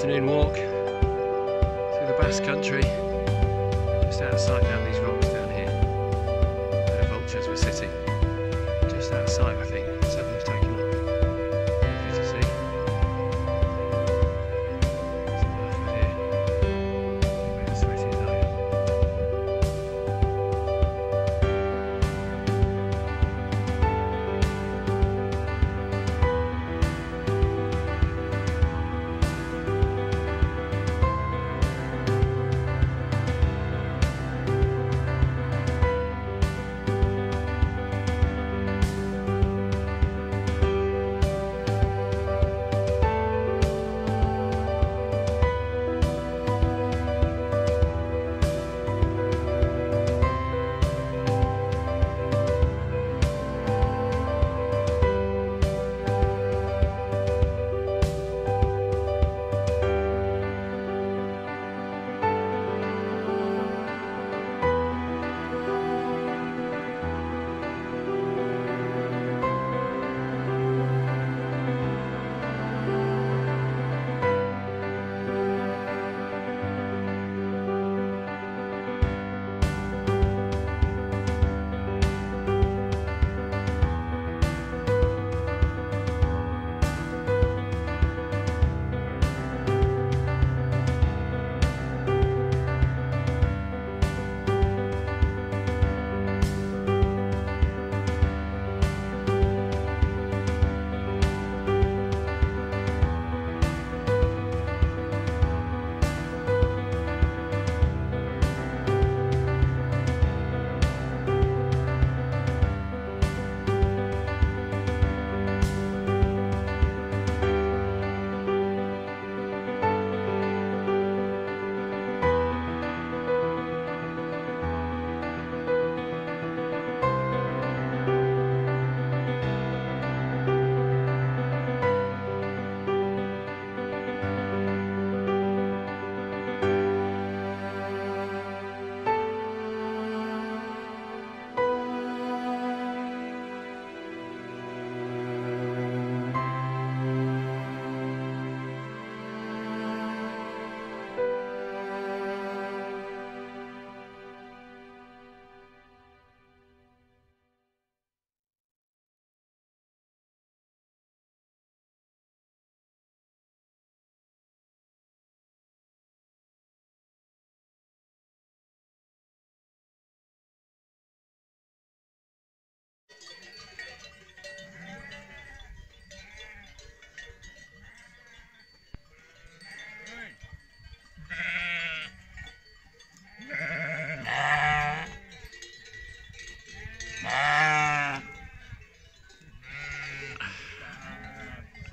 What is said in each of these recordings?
afternoon walk through the Basque country, just out of sight down these rocks down here where the vultures were sitting. Just out of sight, I think. Something was taken up. Lovely to see. There's a Burford here. Look how sweaty as I am.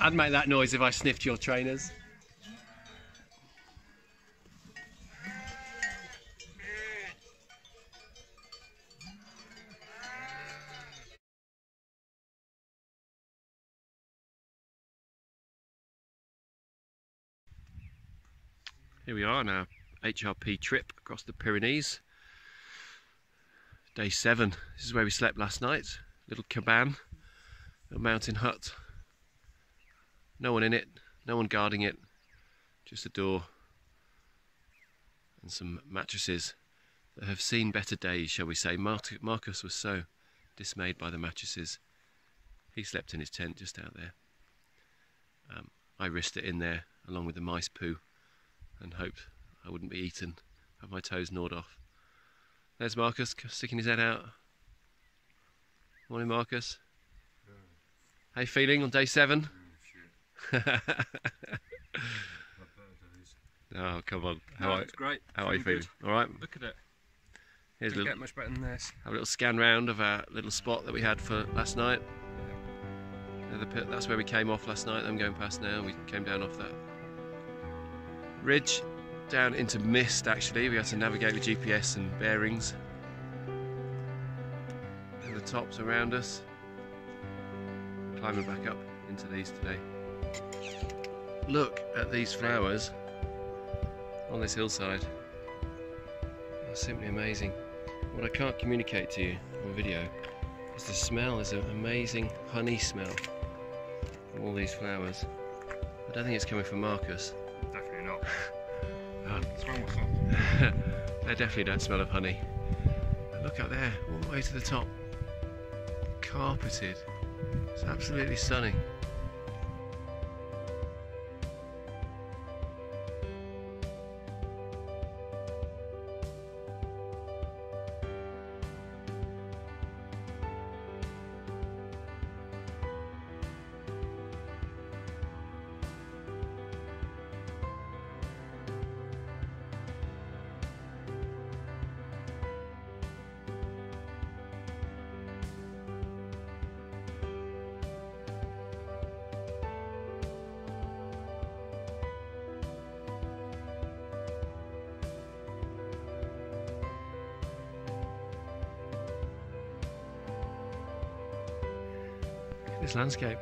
I'd make that noise if I sniffed your trainers. Here we are on our HRP trip across the Pyrenees. Day 7. This is where we slept last night. Little cabane, little mountain hut. No one in it, no one guarding it, just a door and some mattresses that have seen better days, shall we say. Marcus was so dismayed by the mattresses. He slept in his tent just out there. I risked it in there along with the mice poo and hoped I wouldn't be eaten, have my toes gnawed off. There's Marcus sticking his head out. Morning, Marcus. How you feeling on day 7? Oh, come on. It's great. How are you feeling? All right. Look at it. Here's Didn't get much better than this. Have a little scan round of our little spot that we had for last night. That's where we came off last night. I'm going past now. We came down off that ridge down into mist. Actually, we had to navigate with GPS and bearings. And the tops around us. Climbing back up into these today. Look at these flowers on this hillside. They're simply amazing. What I can't communicate to you on video is the smell. There's an amazing honey smell from all these flowers. I don't think it's coming from Marcus. Definitely Smell myself. They definitely don't smell of honey. And look up there, all the way to the top. Carpeted. It's absolutely stunning. This landscape.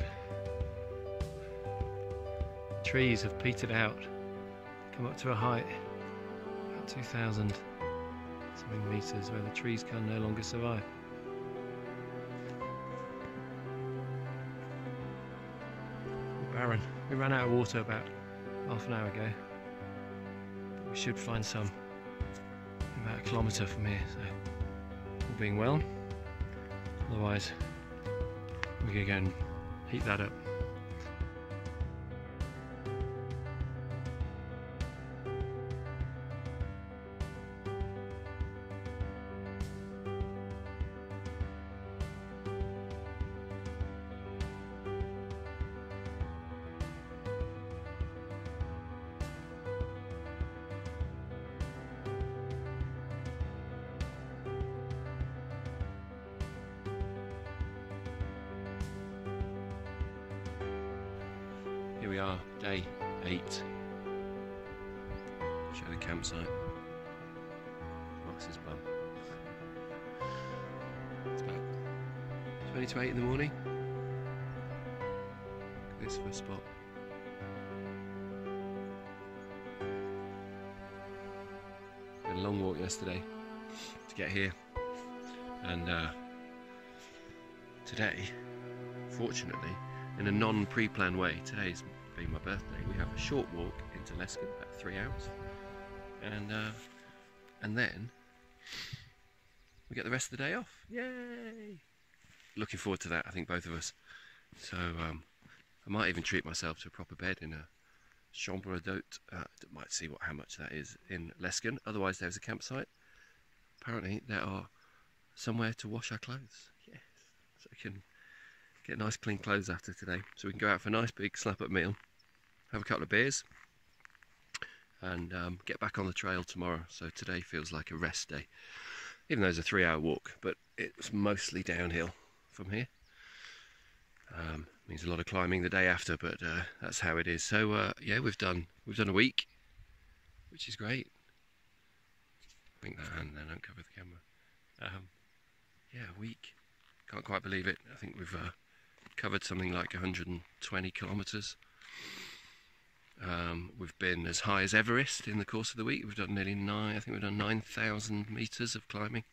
Trees have petered out, come up to a height about 2,000 something metres where the trees can no longer survive. Barren. We ran out of water about half an hour ago, but we should find some about 1 kilometre from here, so all being well. Otherwise we're going to go and heat that up. Here we are, day 8. Show the campsite. Max's bum. It's about 20 to 8 in the morning. Look at this first spot. Had a long walk yesterday to get here, and today, fortunately, in a non-pre-planned way, today's being my birthday, we have a short walk into Lescun, about 3 hours, and then we get the rest of the day off. Yay! Looking forward to that, I think, both of us. So I might even treat myself to a proper bed in a chambre d'hôte. Might see how much that is in Lescun. Otherwise, there's a campsite. Apparently, there are somewhere to wash our clothes. Yes, so we can get nice clean clothes after today, so we can go out for a nice big slap-up meal, have a couple of beers, and get back on the trail tomorrow. So today feels like a rest day, even though it's a 3-hour walk, but it's mostly downhill from here. Means a lot of climbing the day after, but that's how it is. So yeah, we've done a week, which is great. Bring that hand then, don't cover the camera. Yeah, a week. Can't quite believe it. I think we've covered something like 120 kilometres. We've been as high as Everest in the course of the week. We've done nearly 9,000 metres of climbing,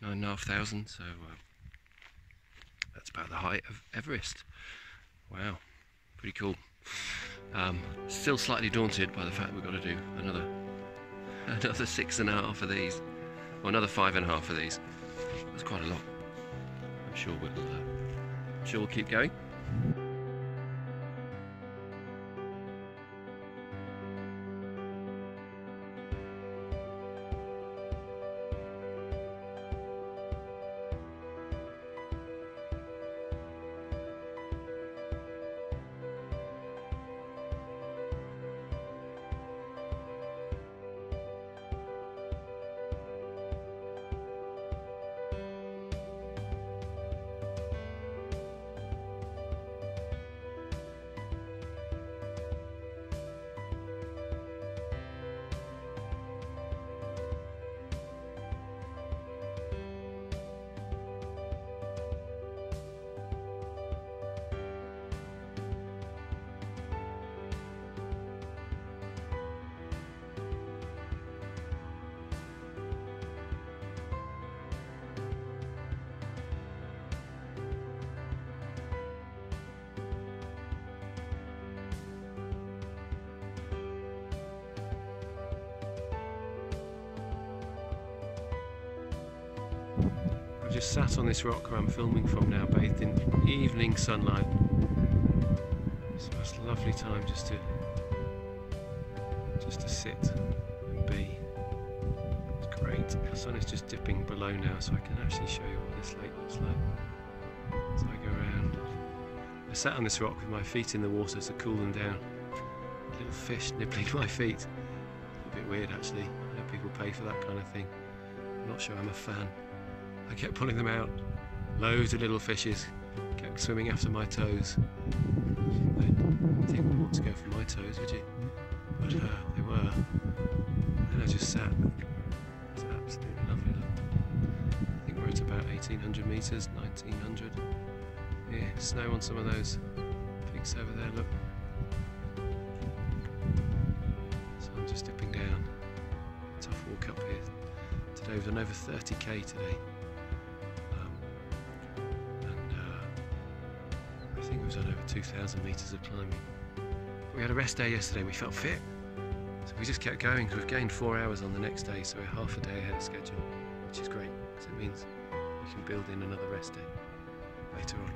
9,500. So that's about the height of Everest. Wow, pretty cool. Still slightly daunted by the fact that we've got to do another 6.5 of these, or another 5.5 of these. That's quite a lot. I'm sure we'll keep going. just sat on this rock where I'm filming from now, bathed in evening sunlight. It's the most lovely time just to sit and be. It's great. The sun is just dipping below now, so I can actually show you what this lake looks like as I go around. I sat on this rock with my feet in the water to cool them down. Little fish nibbling my feet. A bit weird actually. I know people pay for that kind of thing. I'm not sure I'm a fan. I kept pulling them out. Loads of little fishes kept swimming after my toes. I didn't think they want to go for my toes, would you? But they were. And I just sat. It's absolutely lovely. Look. I think we're at about 1800 metres, 1900. Yeah, snow on some of those peaks over there, look. So I'm just dipping down. Tough walk up here. Today we've done over 30k today. I think we've done over 2,000 metres of climbing. But we had a rest day yesterday and we felt fit. So we just kept going because we've gained 4 hours on the next day, so we're half a day ahead of schedule, which is great because it means we can build in another rest day later on.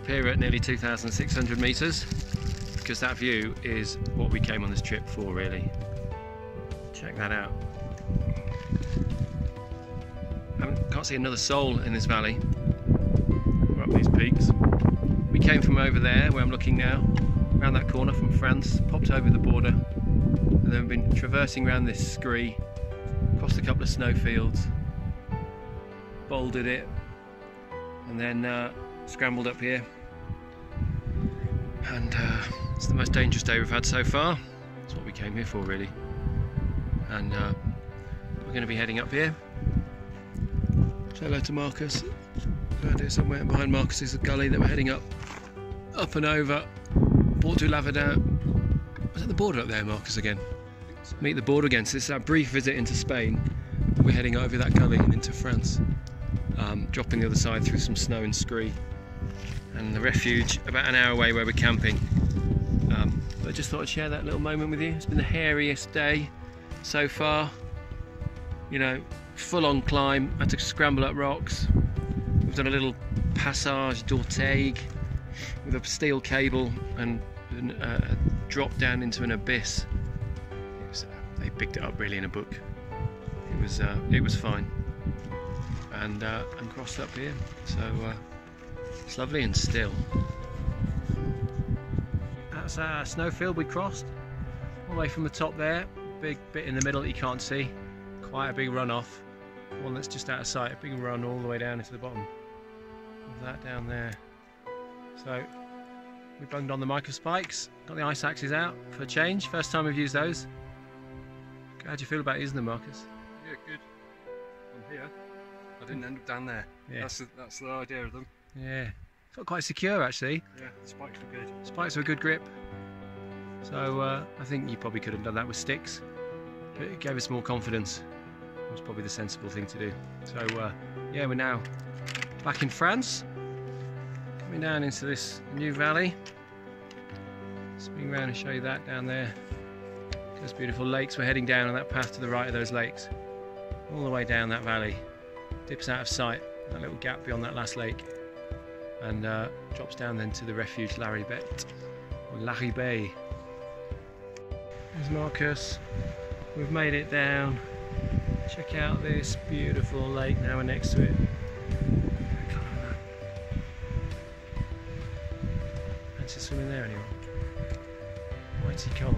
Here at nearly 2,600 metres, because that view is what we came on this trip for, really. Check that out. Can't see another soul in this valley. We're up these peaks. We came from over there, where I'm looking now, around that corner from France, popped over the border, and then we've been traversing around this scree, crossed a couple of snowfields, bouldered it, and then scrambled up here. And it's the most dangerous day we've had so far. That's what we came here for, really. And we're going to be heading up here. Say hello to Marcus. Around here somewhere. Behind Marcus is a gully that we're heading up and over. Port du Laverdin. Was it the border up there, Marcus, again? Meet the border again. So this is our brief visit into Spain. We're heading over that gully and into France. Dropping the other side through some snow and scree. And the refuge about an hour away where we're camping. But I just thought I'd share that little moment with you. It's been the hairiest day so far. You know, full on climb, had to scramble up rocks. We've done a little passage d'Orteig with a steel cable and a drop down into an abyss. They picked it up really in a book. It was fine. And crossed up here. So it's lovely and still. That's a snowfield we crossed, all the way from the top there. Big bit in the middle that you can't see. Quite a big runoff. One that's just out of sight. A big run all the way down into the bottom of that down there. So we bunged on the micro spikes. Got the ice axes out for a change. First time we've used those. How do you feel about using them, Marcus? Yeah, good. I'm here. I didn't end up down there. Yeah. That's the idea of them. Yeah. Felt quite secure actually. Yeah, the spikes were good. Spikes were a good grip. So I think you probably could have done that with sticks, but it gave us more confidence. It was probably the sensible thing to do. So yeah, we're now back in France, coming down into this new valley. Swing around and show you that down there. Those beautiful lakes. We're heading down on that path to the right of those lakes, all the way down that valley. Dips out of sight, that little gap beyond that last lake, and drops down then to the refuge Larribet, or Larribet. There's Marcus. We've made it down. Check out this beautiful lake now we're next to it. Fancy swimming there anyone? Mighty cold.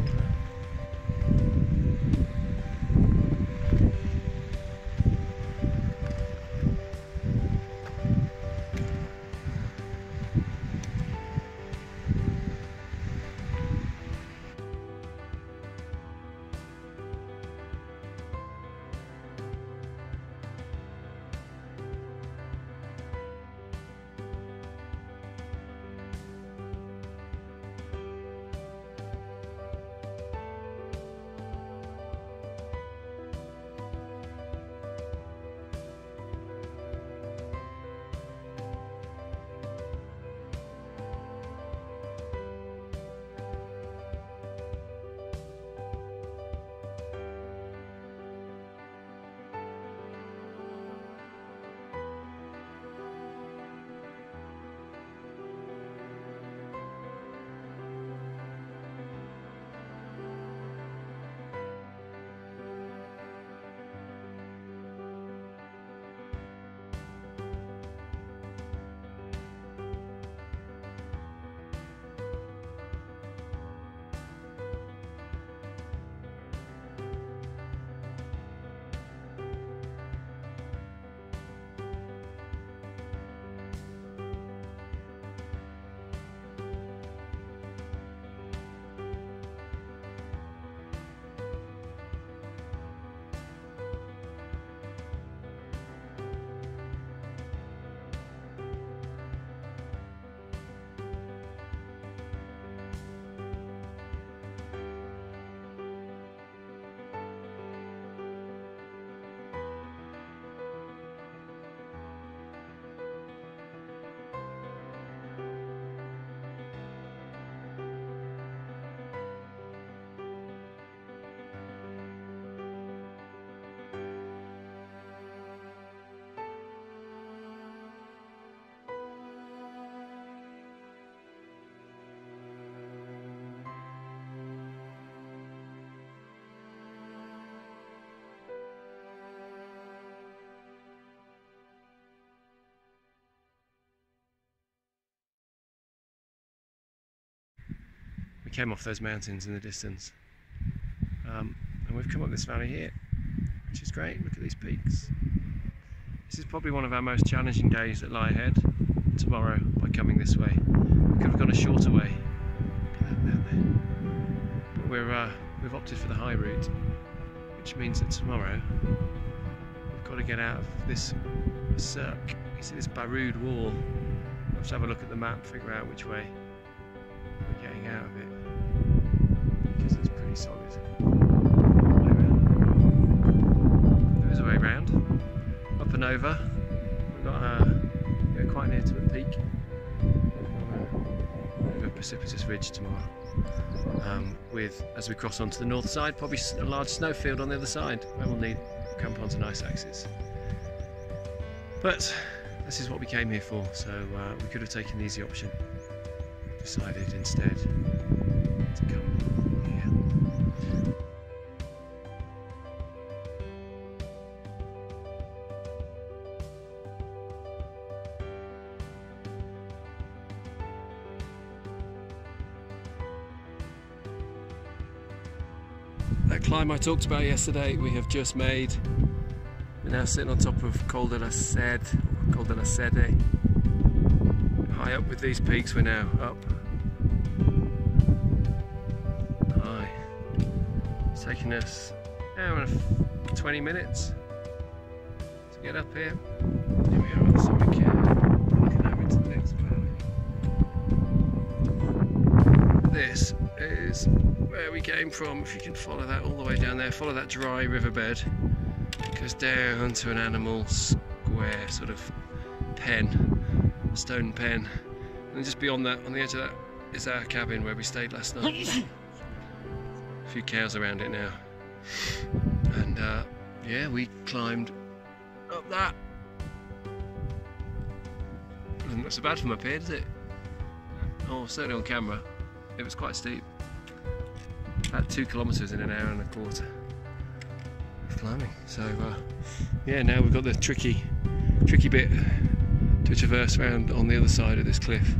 We came off those mountains in the distance, and we've come up this valley here, which is great. Look at these peaks. This is probably one of our most challenging days that lie ahead tomorrow by coming this way. We could have gone a shorter way. Look at that down there. But we've opted for the high route, which means that tomorrow we've got to get out of this cirque. You see this Burford wall. We'll have to have a look at the map, figure out which way we're getting out of it, because it's pretty solid. There is a way round, up and over. We're quite near to a peak, over a precipitous ridge tomorrow. With, as we cross onto the north side, probably a large snowfield on the other side, where we'll need crampons and ice axes. But this is what we came here for, so we could have taken the easy option. Decided instead to come here. That climb I talked about yesterday, we have just made. We're now sitting on top of Col de la Sede, high up with these peaks. We're now up high. It's taken us an hour and 20 minutes to get up here. Here we are at the summit here, looking over into the next valley. This is where we came from. If you can follow that all the way down there, follow that dry riverbed, it goes down to an animal square sort of pen, stone pen, and just beyond that, on the edge of that, is our cabin where we stayed last night. A few cows around it now, and yeah, we climbed up that. Doesn't look so bad from up here, does it? Oh, certainly on camera, it was quite steep. About 2 kilometres in an hour and a quarter of climbing. So yeah, now we've got the tricky bit to traverse around on the other side of this cliff,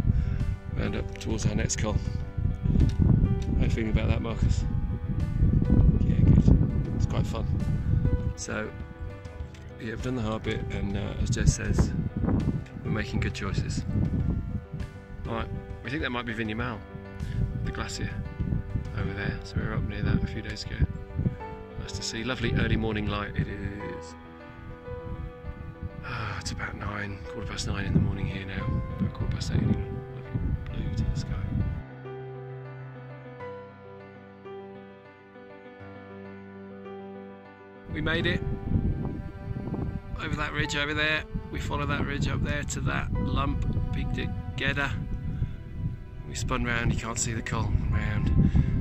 round up towards our next col. How are you feeling about that, Marcus? Yeah, good. It's quite fun. So yeah, we've done the hard bit, and as Jez says, we're making good choices. Alright, we think that might be Vignemale, the glacier over there. So we were up near that a few days ago. Nice to see. Lovely early morning light it is. It's about 9:15 in the morning here now. About 8:15. Lovely blue to the sky. We made it over that ridge over there. We follow that ridge up there to that lump, peaked at Kettell. We spun round, you can't see the col, round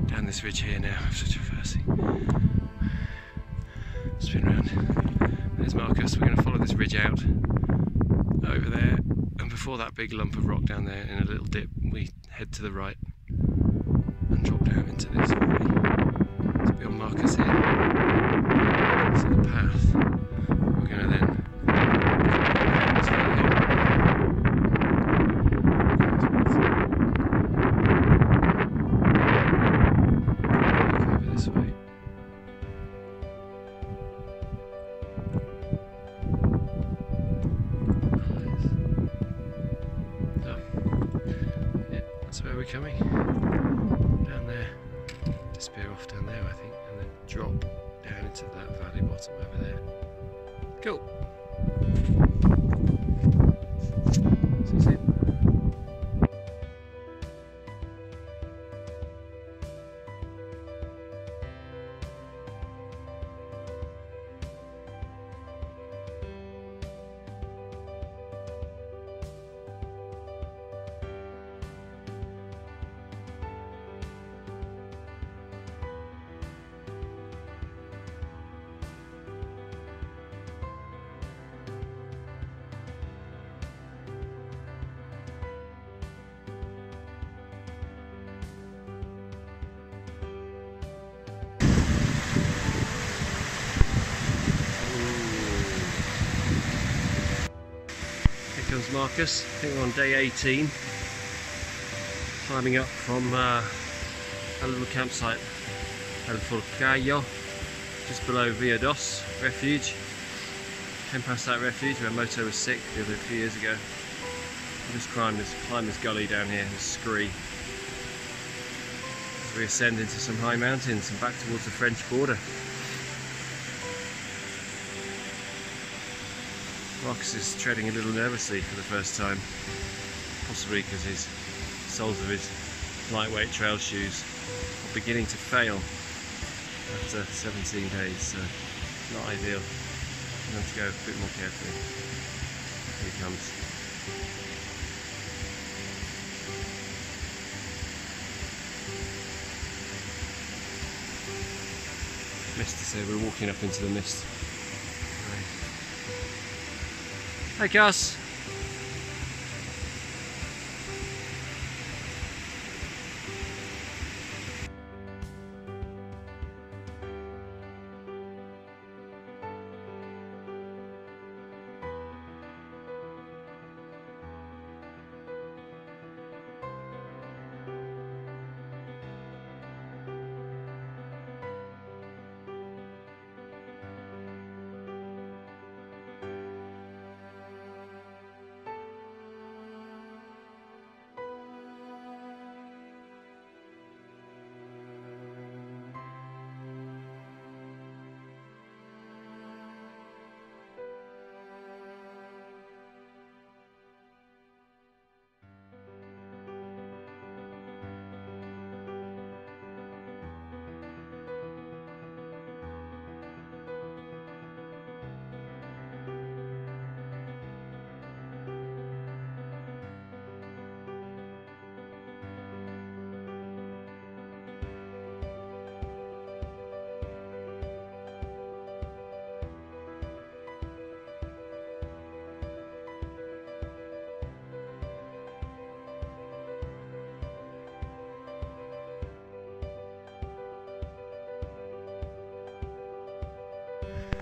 down this ridge here now after traversing. Spin round. There's Marcus. We're going to follow this ridge out over there, and before that big lump of rock down there in a little dip, we head to the right and drop down into this valley. It's beyond Marcus here. See the path. We're going to then this valley here. Over this way. That's where we're coming. Down there. Disappear off down there, I think, and then drop down into that valley bottom over there. Cool. See you soon. Here comes Marcus. I think we're on day 18, climbing up from a little campsite El Forcayo, just below Viados refuge. Came past that refuge where Moto was sick the other few years ago. We just climbed this gully down here, this scree, as we ascend into some high mountains and back towards the French border. Marcus is treading a little nervously for the first time, possibly because his soles of his lightweight trail shoes are beginning to fail after 17 days, so not ideal. I'm going to go a bit more carefully. Here he comes. Mist to say we're walking up into the mist. Hey Gus!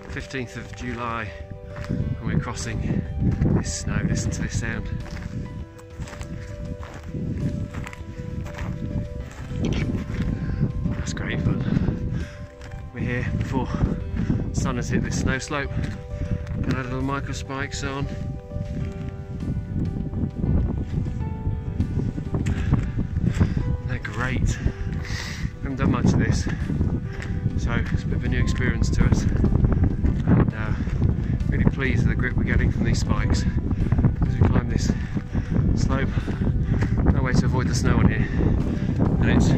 15th of July, and we're crossing this snow. Listen to this sound. That's great fun. We're here before the sun has hit this snow slope. Got our little micro spikes on. They're great. Haven't done much of this, so it's a bit of a new experience to us. And really pleased with the grip we're getting from these spikes as we climb this slope. No way to avoid the snow on here, and it's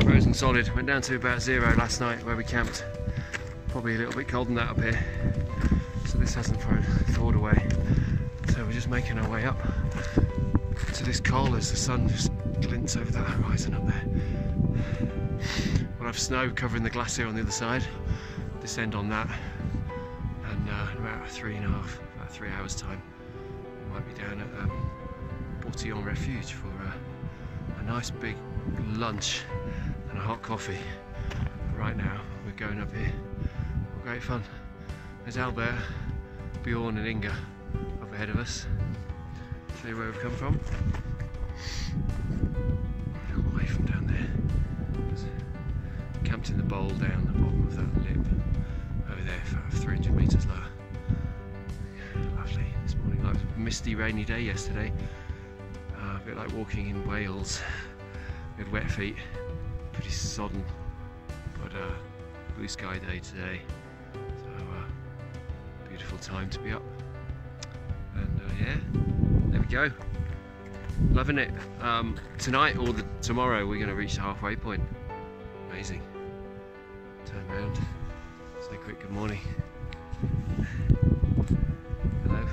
frozen solid. Went down to about 0 last night where we camped. Probably a little bit cold than that up here, so this hasn't thawed away. So we're just making our way up to this col as the sun just glints over that horizon up there. We'll have snow covering the glacier on the other side. Descend on that, and in about 3 hours time, we might be down at Bourtillon Refuge for a nice big lunch and a hot coffee. But right now we're going up here. Great fun. There's Albert, Bjorn and Inga up ahead of us. Show you where we've come from. A little way from down there. Camped in the bowl down the bottom of that lip. Over there, 300 metres lower. Lovely this morning. It was a misty, rainy day yesterday. A bit like walking in Wales. We had wet feet, pretty sodden, but blue sky day today. Beautiful time to be up, and yeah, there we go. Loving it. Tonight or tomorrow we're going to reach the halfway point. Amazing. Turn around, say a quick good morning. Hello.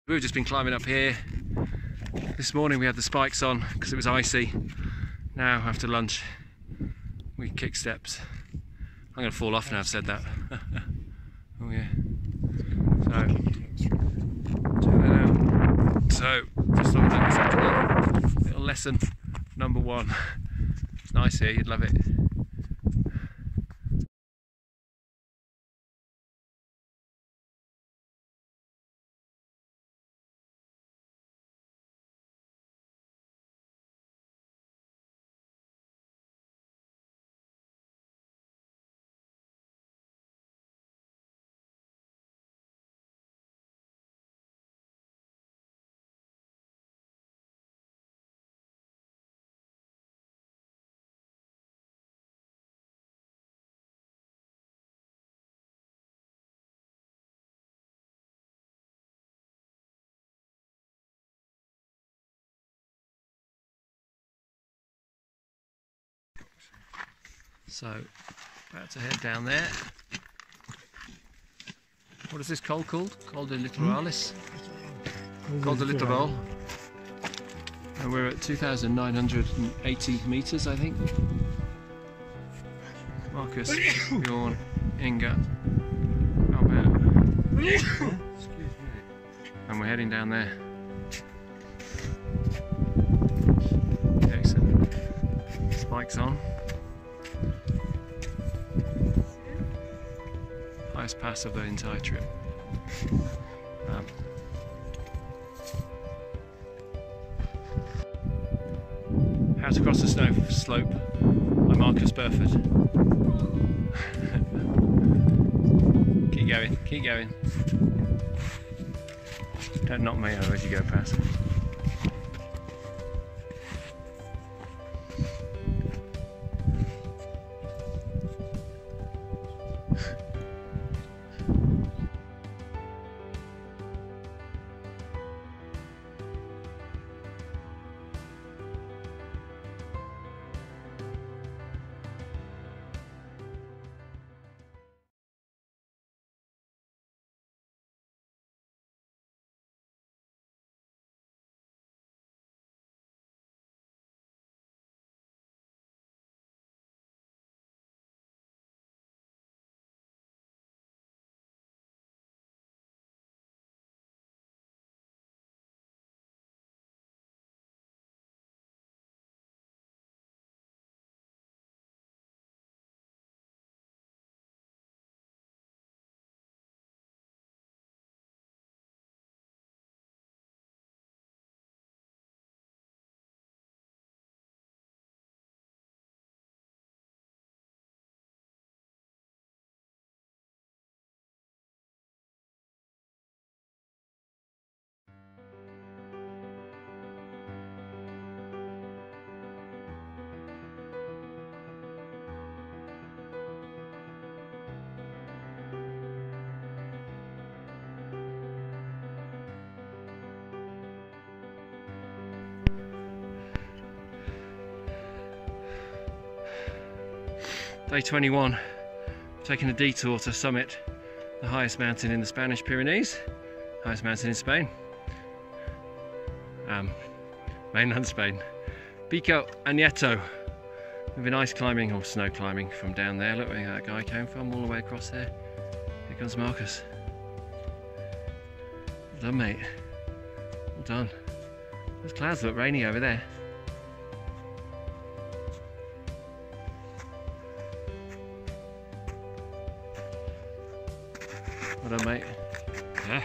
We've just been climbing up here. This morning we had the spikes on because it was icy. Now after lunch we kick steps. I'm going to fall off now I've said that. Oh yeah. So just on that little lesson number 1. It's nice here, you'd love it. So, about to head down there. What is this col called? Col de Littoralis? Col de Littoral. And we're at 2,980 metres, I think. Marcus, Bjorn, Inga, Albert. And we're heading down there. Excellent. Spikes on. Highest pass of the entire trip. How to cross the snow slope by Marcus Burford. Keep going, keep going. Don't knock me over as you go past. Day 21, taking a detour to summit the highest mountain in the Spanish Pyrenees, highest mountain in Spain, mainland Spain, Pico Anieto. We've been ice climbing or snow climbing from down there. Look where that guy came from, all the way across there. Here comes Marcus. Well done, mate. Well done. Those clouds look rainy over there. Well done, mate. Yeah.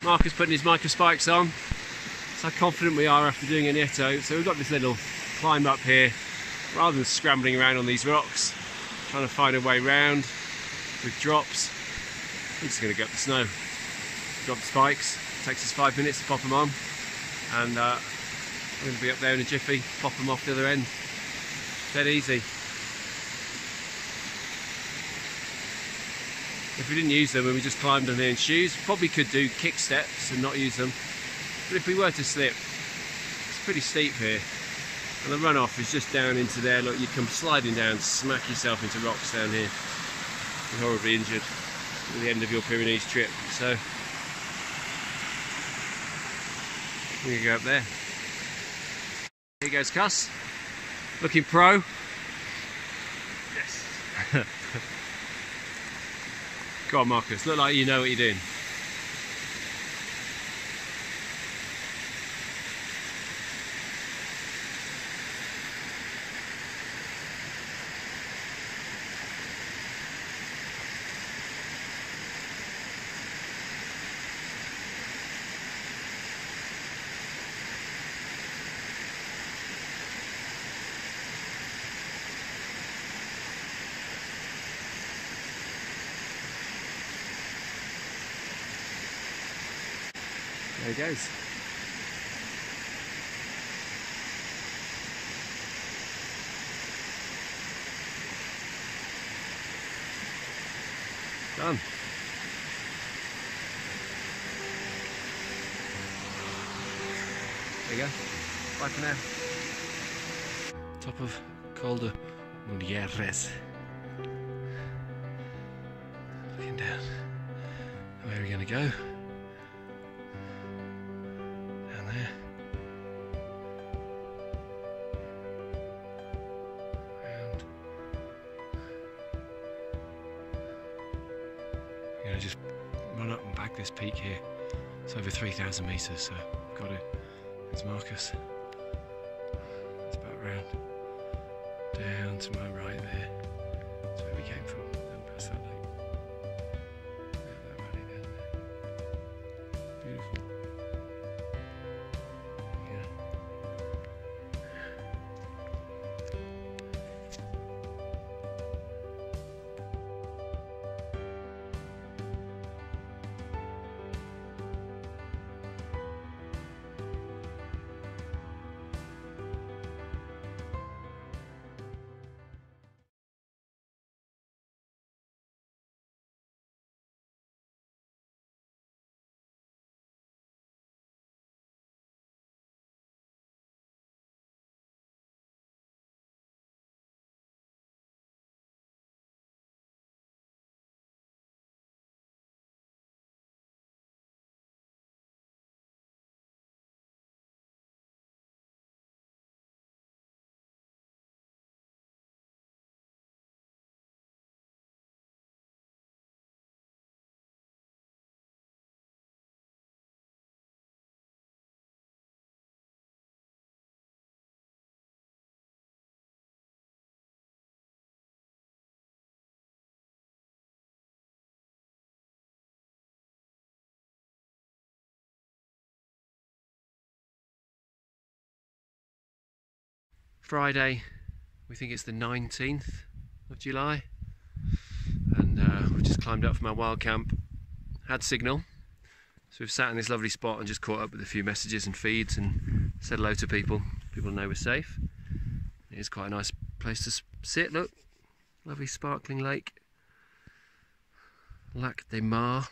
Marcus putting his micro spikes on. That's how confident we are after doing an Haute. So we've got this little climb up here. Rather than scrambling around on these rocks, trying to find a way round with drops, we're just going to go up the snow. Drop the spikes. It takes us 5 minutes to pop them on. And we're going to be up there in a jiffy, pop them off the other end. Dead easy. If we didn't use them and we just climbed on here in shoes, probably could do kick steps and not use them. But if we were to slip, it's pretty steep here. And the runoff is just down into there. Look, you come sliding down, smack yourself into rocks down here. You're horribly injured at the end of your Pyrenees trip. So, we're going to go up there. Here goes Cuss. Looking pro. Yes. Go on, Marcus, look like you know what you're doing. There he goes. Done. There you go. Bye for now. Top of Col de Mulieres. Looking down. Where are we going to go? There. And I'm going to just run up and back this peak here. It's over 3,000 metres, so I've got it. There's Marcus. It's about round. Down to my right there. That's where we came from. Down past that lake. Down that valley down there. Beautiful. Friday, we think it's the 19th of July, and we've just climbed up from our wild camp, had signal, so we've sat in this lovely spot and just caught up with a few messages and feeds and said hello to people. People know we're safe. It is quite a nice place to sit, look, lovely sparkling lake, Lac des Mars,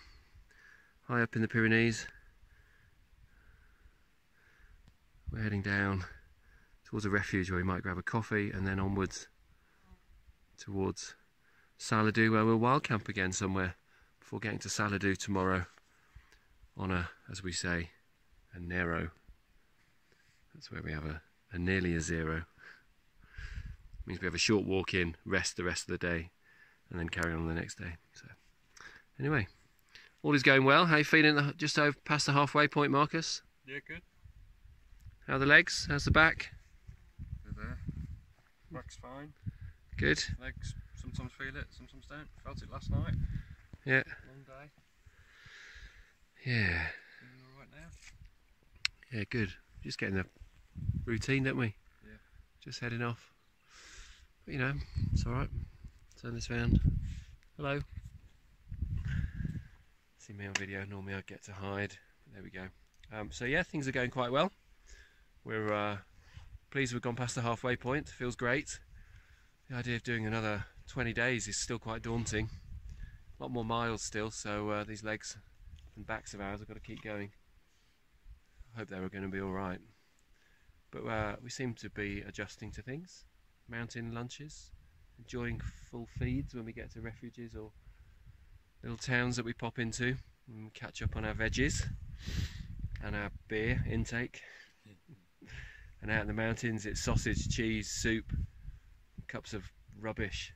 high up in the Pyrenees. We're heading down towards a refuge where we might grab a coffee and then onwards towards Saladou, where we'll wild camp again somewhere before getting to Saladou tomorrow on a, as we say, a Nero. That's where we have a nearly a zero. Means we have a short walk in, rest the rest of the day, and then carry on the next day. So anyway, all is going well. How are you feeling just over past the halfway point, Marcus? Yeah, good. How are the legs? How's the back? They're there. Back's fine. Good. Legs, sometimes feel it, sometimes don't. Felt it last night. Yeah. Long day. Yeah. right now. Yeah, good. Just getting the routine, don't we? Yeah. Just heading off. But you know, it's alright. Turn this round. Hello. See me on video, normally I'd get to hide. But there we go. So yeah, things are going quite well. We're pleased we've gone past the halfway point. Feels great. The idea of doing another 20 days is still quite daunting. A lot more miles still, so these legs and backs of ours have got to keep going. I hope they were going to be alright. But we seem to be adjusting to things. Mountain lunches, enjoying full feeds when we get to refuges or little towns that we pop into and catch up on our veggies and our beer intake. And out in the mountains it's sausage, cheese, soup, cups of rubbish,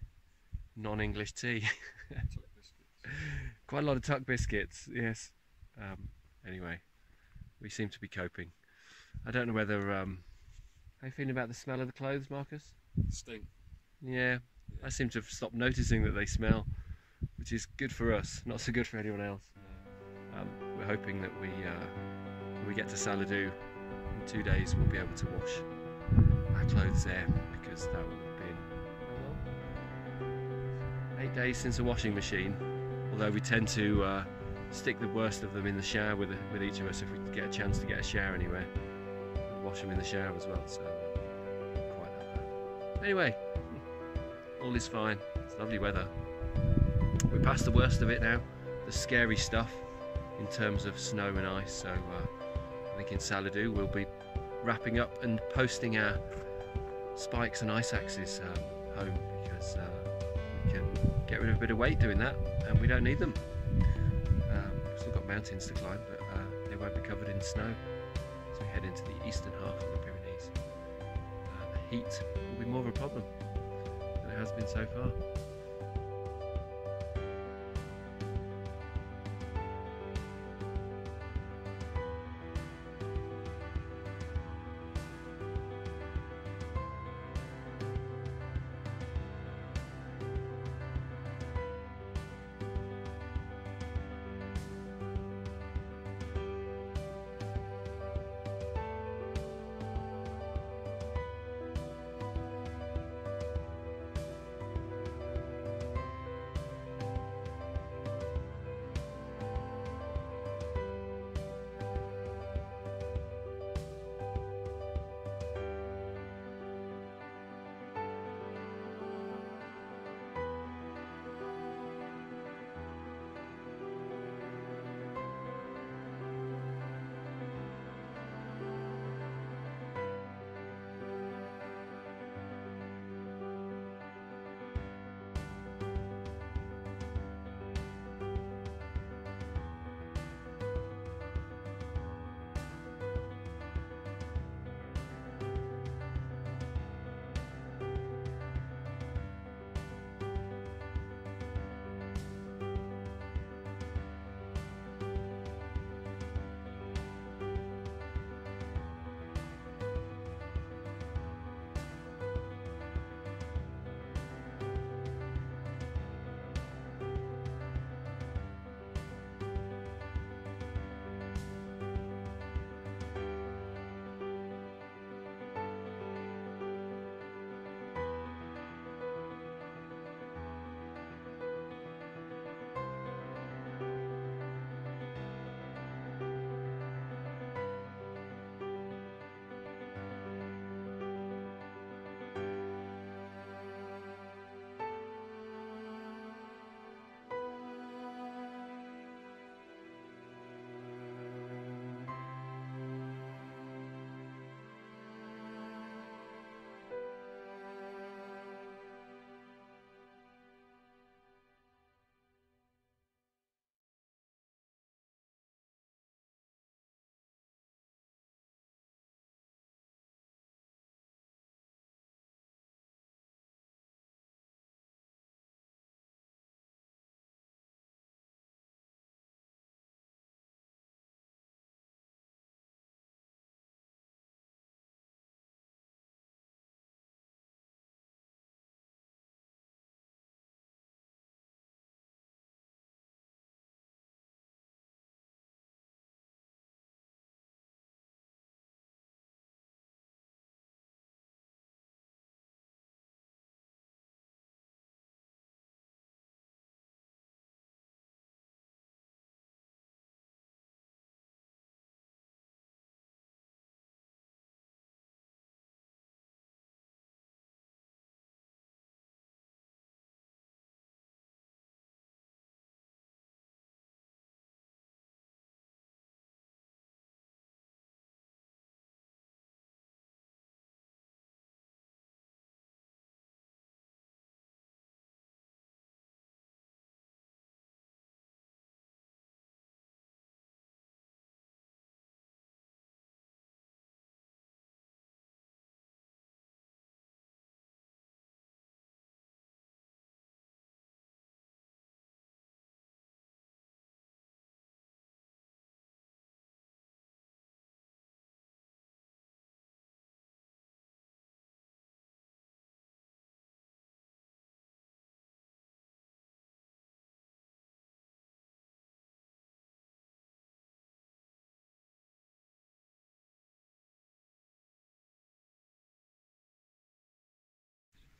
non-English tea. Tuck biscuits. Quite a lot of tuck biscuits, yes. Anyway, we seem to be coping. I don't know whether... how are you feeling about the smell of the clothes, Marcus? Stink. Yeah, I seem to have stopped noticing that they smell, which is good for us, not so good for anyone else. We're hoping that when we get to Saladou in 2 days, we'll be able to wash our clothes there, because that will have been 8 days since a washing machine. Although we tend to stick the worst of them in the shower with each of us if we get a chance to get a shower anywhere. And wash them in the shower as well, so not quite that bad. Anyway, all is fine. It's lovely weather. We're past the worst of it now, the scary stuff in terms of snow and ice, so I think in Saladou we'll be wrapping up and posting our spikes and ice axes home, because we can get rid of a bit of weight doing that, and we don't need them. We've still got mountains to climb, but they won't be covered in snow as we head into the eastern half of the Pyrenees. The heat will be more of a problem than it has been so far.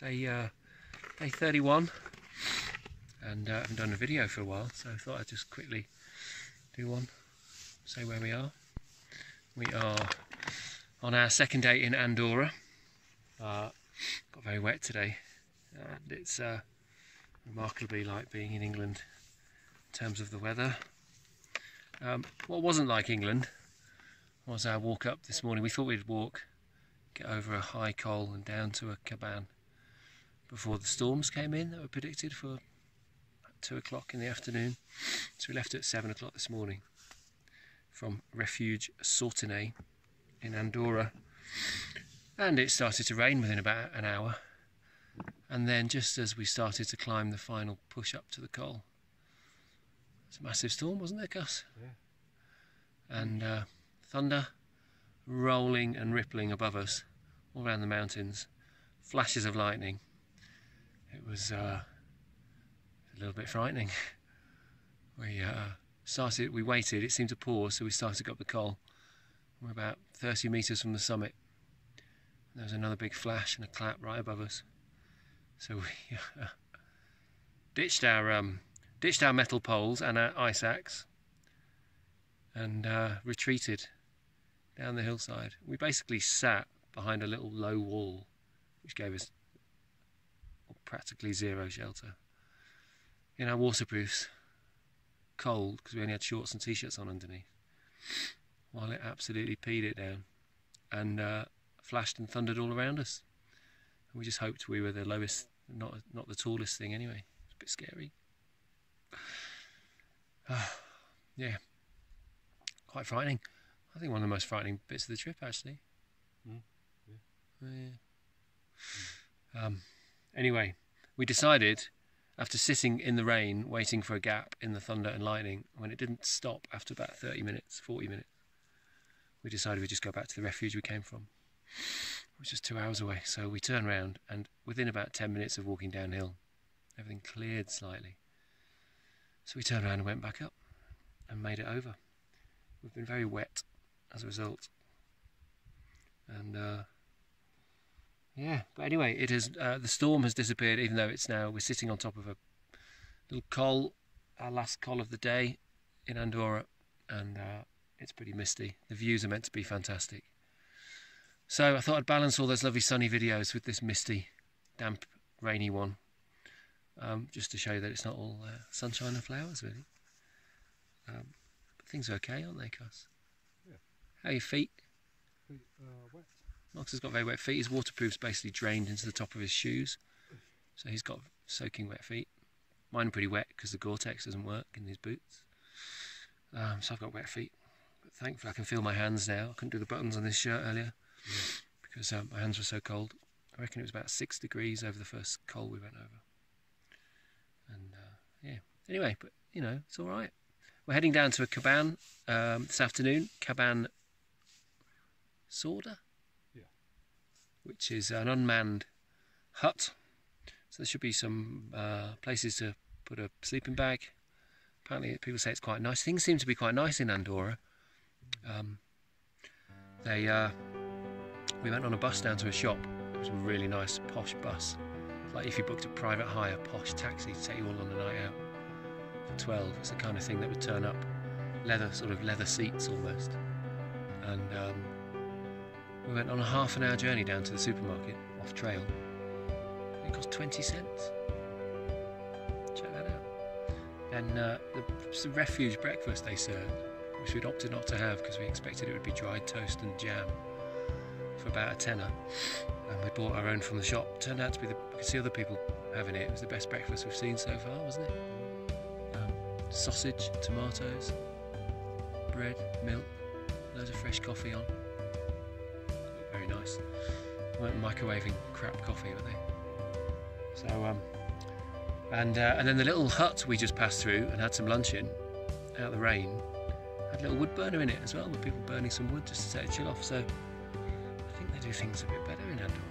day 31, and I haven't done a video for a while, so I thought I'd just quickly do one, say where we are. We are on our second day in Andorra. Got very wet today, and it's remarkably like being in England in terms of the weather. What wasn't like England was our walk up this morning. We thought we'd walk, get over a high col and down to a cabane before the storms came in that were predicted for 2 o'clock in the afternoon. So we left at 7 o'clock this morning from Refuge Sautenay in Andorra, and it started to rain within about an hour, and then just as we started to climb the final push up to the col, it's a massive storm, wasn't there, Gus? Yeah. And thunder rolling and rippling above us all around the mountains, flashes of lightning. It was a little bit frightening. We waited, it seemed to pause, so we started to go up the col. We're about 30 metres from the summit. There was another big flash and a clap right above us. So we ditched our metal poles and our ice axe and retreated down the hillside. We basically sat behind a little low wall which gave us practically zero shelter in our waterproofs, cold because we only had shorts and t-shirts on underneath, while it absolutely peed it down and flashed and thundered all around us. And we just hoped we were the lowest, not the tallest thing anyway. It's a bit scary. Yeah, quite frightening. I think one of the most frightening bits of the trip, actually. Anyway, we decided, after sitting in the rain waiting for a gap in the thunder and lightning, when it didn't stop after about 30 minutes, 40 minutes, we decided we'd just go back to the refuge we came from. It was just 2 hours away, so we turned round, and within about 10 minutes of walking downhill, everything cleared slightly. So we turned around and went back up and made it over. We've been very wet as a result. And yeah, but anyway, it has the storm has disappeared, even though we're sitting on top of a little col, our last col of the day in Andorra, and it's pretty misty. The views are meant to be fantastic. So I thought I'd balance all those lovely sunny videos with this misty, damp, rainy one, just to show you that it's not all sunshine and flowers, really. But things are okay, aren't they, Cuss? Yeah. How are your feet? Feet wet. Marcus has got very wet feet. His waterproof's basically drained into the top of his shoes, so he's got soaking wet feet. Mine are pretty wet because the Gore-Tex doesn't work in these boots. So I've got wet feet. But thankfully I can feel my hands now. I couldn't do the buttons on this shirt earlier because my hands were so cold. I reckon it was about 6 degrees over the first col we went over. And yeah, anyway, but you know, it's all right. We're heading down to a cabane this afternoon, Cabane Sorda, which is an unmanned hut. So there should be some places to put a sleeping bag. Apparently people say it's quite nice. Things seem to be quite nice in Andorra. We went on a bus down to a shop. It was a really nice posh bus. Like if you booked a private hire posh taxi to take you all on a night out for 12. It's the kind of thing that would turn up. Sort of leather seats almost. And we went on a half-an-hour journey down to the supermarket off trail. It cost 20 cents. Check that out. And the refuge breakfast they served, which we'd opted not to have because we expected it would be dried toast and jam, for about a tenner. And we bought our own from the shop. Turned out to be we could see other people having it. It was the best breakfast we've seen so far, wasn't it? Sausage, tomatoes, bread, milk, loads of fresh coffee on. Very nice. They weren't microwaving crap coffee, were they? So, and then the little hut we just passed through and had some lunch in, out of the rain, had a little wood burner in it as well, with people burning some wood just to take a chill off. So I think they do things a bit better in Andorra.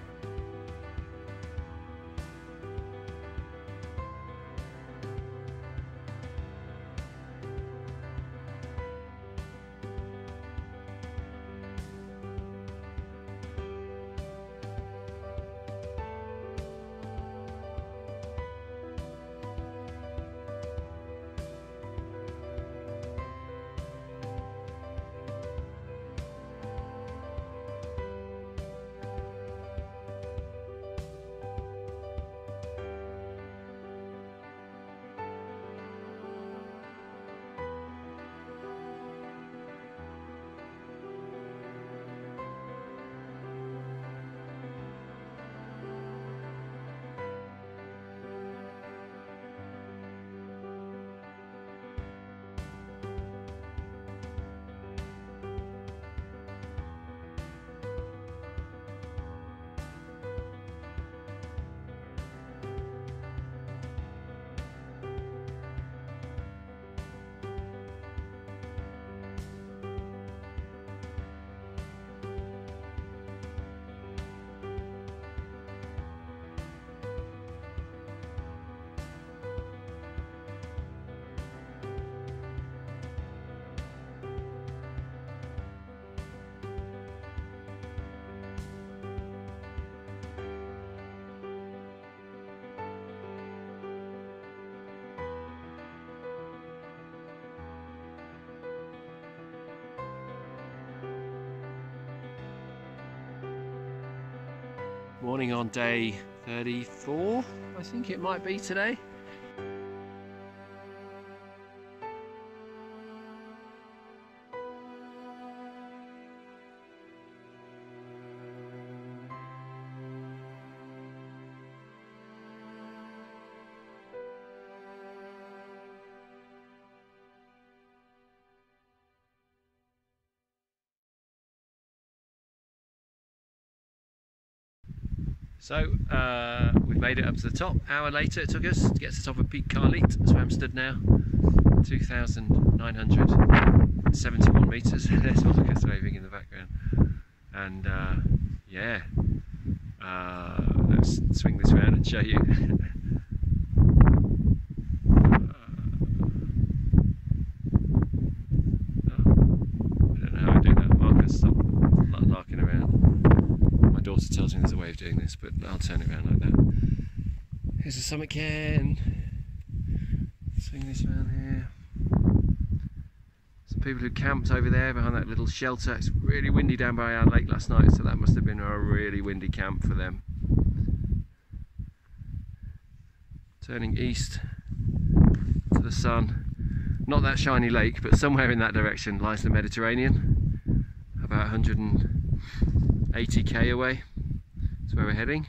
Morning on day 34, I think it might be today. So we've made it up to the top. Hour later it took us to get to the top of Peak Carlite. That's where I'm stood now. 2,971 metres. There's Marcus waving in the background. And yeah, let's swing this round and show you. I don't know how I do that. Marcus, stop larking around. My daughter tells me there's a way of doing this, but I'll turn it around like that. Here's the summit cairn. Swing this around here. Some people who camped over there behind that little shelter. It's really windy down by our lake last night, so that must have been a really windy camp for them. Turning east to the sun. Not that shiny lake, but somewhere in that direction lies the Mediterranean. About 180k away. That's where we're heading.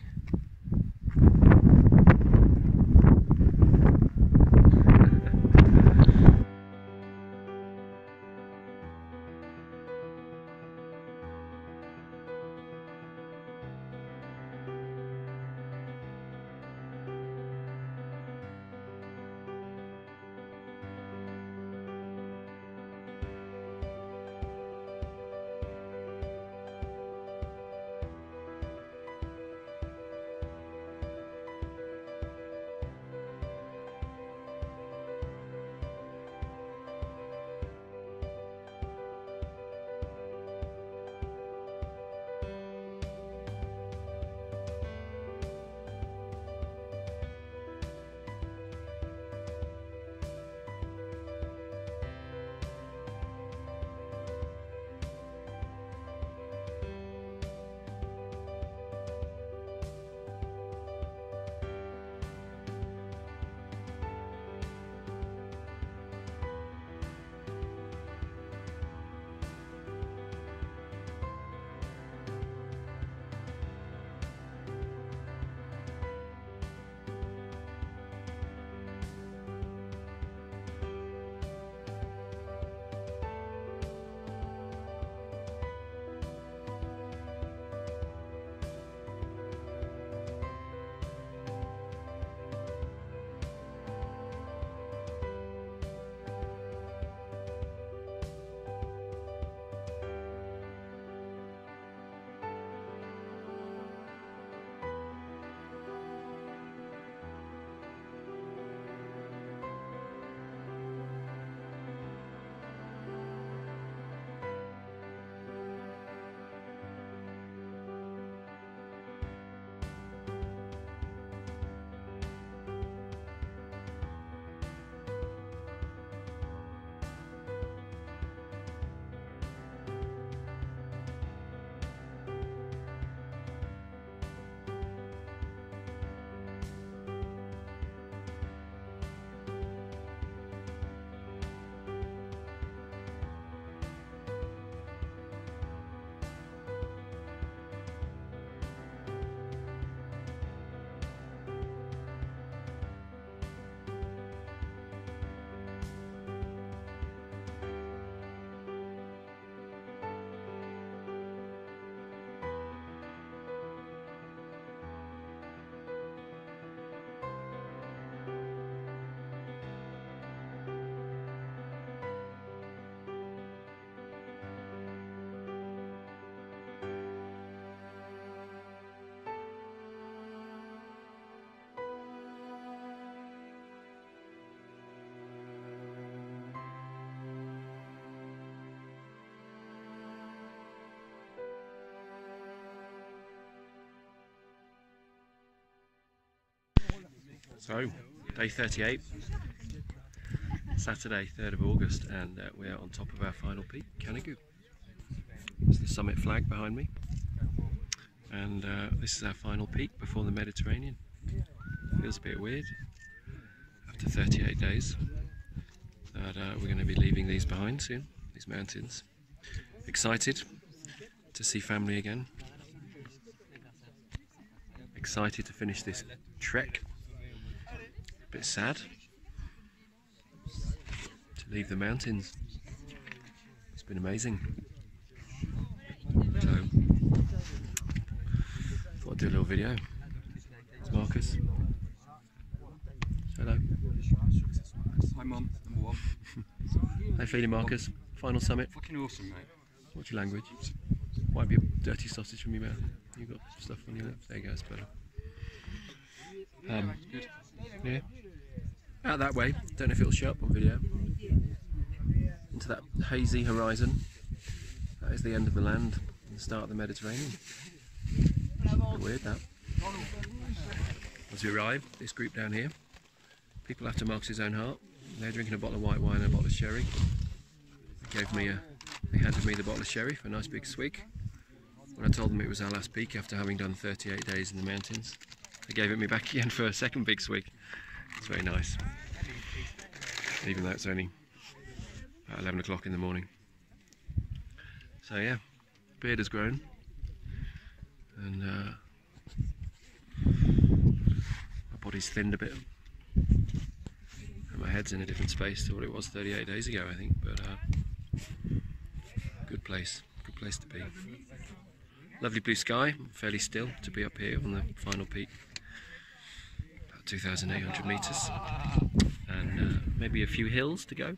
So, day 38, Saturday 3rd of August, and we are on top of our final peak, Canigou. There's the summit flag behind me, and this is our final peak before the Mediterranean. Feels a bit weird after 38 days, but we're going to be leaving these behind soon, these mountains. Excited to see family again. Excited to finish this trek. A bit sad to leave the mountains. It's been amazing. So, thought I'd do a little video. It's Marcus. Hello. Hi Mum, number one. How you feeling, Marcus? Final summit. Fucking awesome, mate. What's your language? Might be a dirty sausage from your mouth. You've got stuff on your lips. There you go, it's better. Good. Yeah. Out that way. Don't know if it'll show up on video. Into that hazy horizon. That is the end of the land and the start of the Mediterranean. Weird that. As we arrive, this group down here, people after Marcus's own heart. They're drinking a bottle of white wine and a bottle of sherry. They handed me the bottle of sherry for a nice big swig. When I told them it was our last peak after having done 38 days in the mountains, they gave it me back again for a second big swig. It's very nice, even though it's only about 11 o'clock in the morning. So yeah, beard has grown, and my body's thinned a bit, and my head's in a different space to what it was 38 days ago, I think. But good place to be. Lovely blue sky, fairly still to be up here on the final peak. About 2,800 metres, and maybe a few hills to go.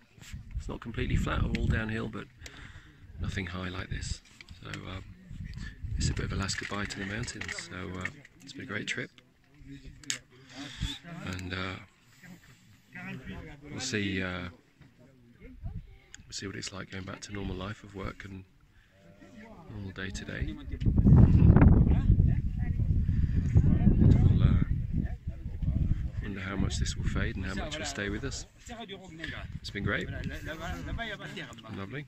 It's not completely flat or all downhill, but nothing high like this. So it's a bit of a last goodbye to the mountains. So it's been a great trip, and we'll see what it's like going back to normal life of work and normal day to day. Wonder how much this will fade and how much will stay with us. It's been great. It's been lovely.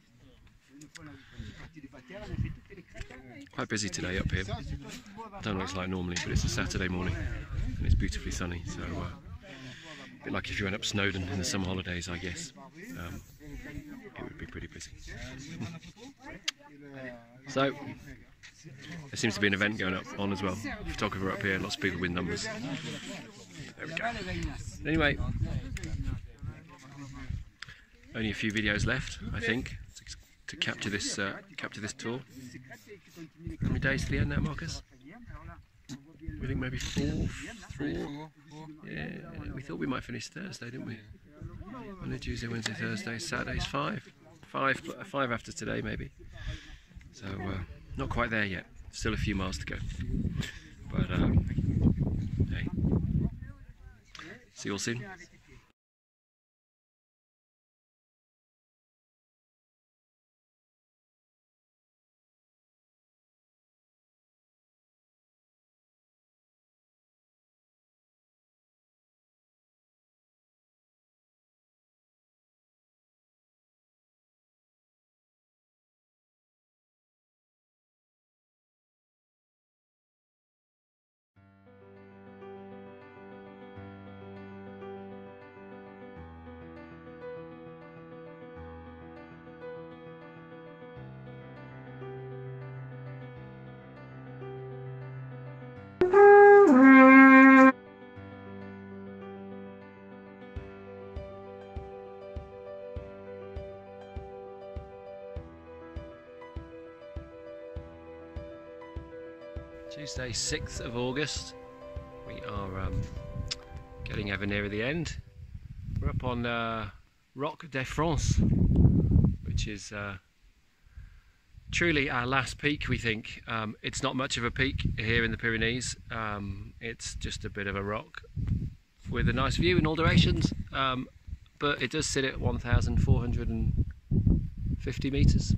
Quite busy today up here. I don't know what it's like normally, but it's a Saturday morning and it's beautifully sunny. So a bit like if you went up Snowdon in the summer holidays, I guess. It would be pretty busy. So there seems to be an event going on as well. Photographer up here, lots of people with numbers. There we go. Anyway, only a few videos left, I think, to capture this tour. How many days to the end now, Marcus? We think maybe four. Yeah, we thought we might finish Thursday, didn't we? Monday, Tuesday, Wednesday, Thursday, Saturday's five after today, maybe. So not quite there yet. Still a few miles to go. But hey, see you all soon. Tuesday, 6th of August. We are getting ever nearer the end. We're up on Roc de France, which is truly our last peak, we think. It's not much of a peak here in the Pyrenees. It's just a bit of a rock with a nice view in all directions, but it does sit at 1,450 metres.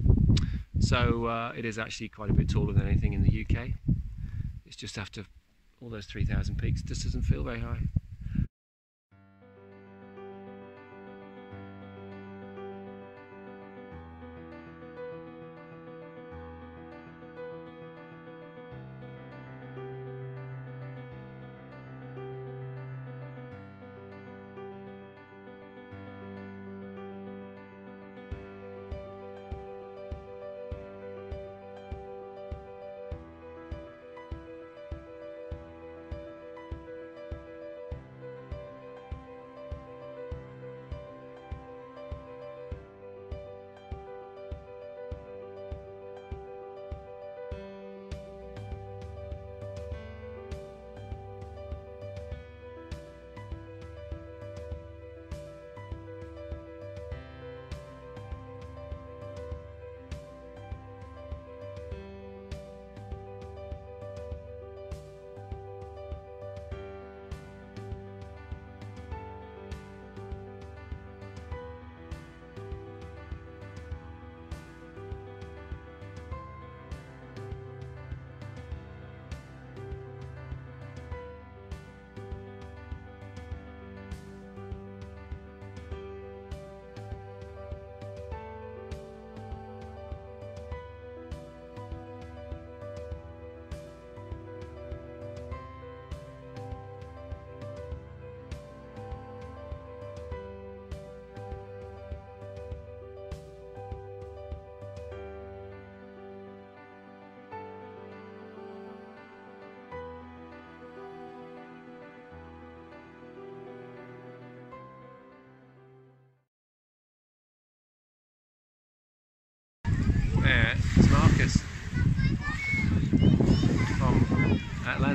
So it is actually quite a bit taller than anything in the UK. It's just after all those 3,000 peaks, it just doesn't feel very high.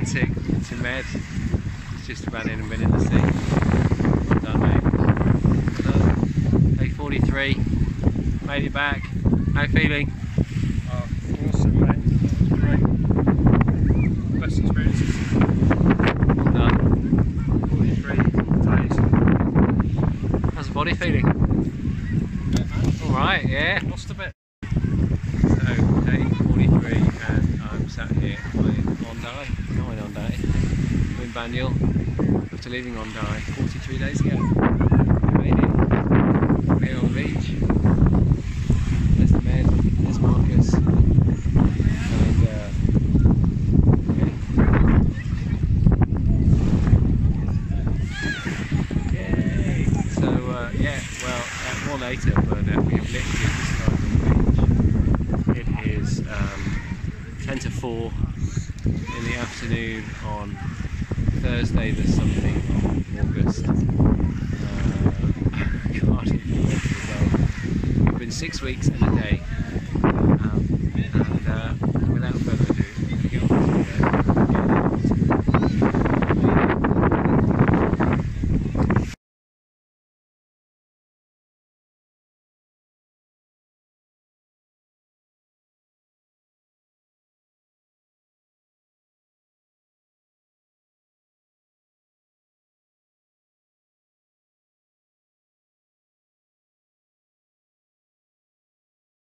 romantic to Med. He's just ran in and been in the sea. Well done, mate. Well done. Day 43. Made it back. How you feeling? Awesome, mate. That was great. Best experience. Well done. 43 days. How's the body feeling? Alright, yeah. Lost a bit. So, day 43 and I'm sat here playing Haute, going on day, in Banyul, after leaving Haute 43 days ago. Made it. We're here on the beach. There's the men, there's Marcus, and yay! So yeah, well, more later, but we have literally just arrived on the beach. It is 10 to 4 in the afternoon on Thursday the something of August. God, it's been 6 weeks and a day.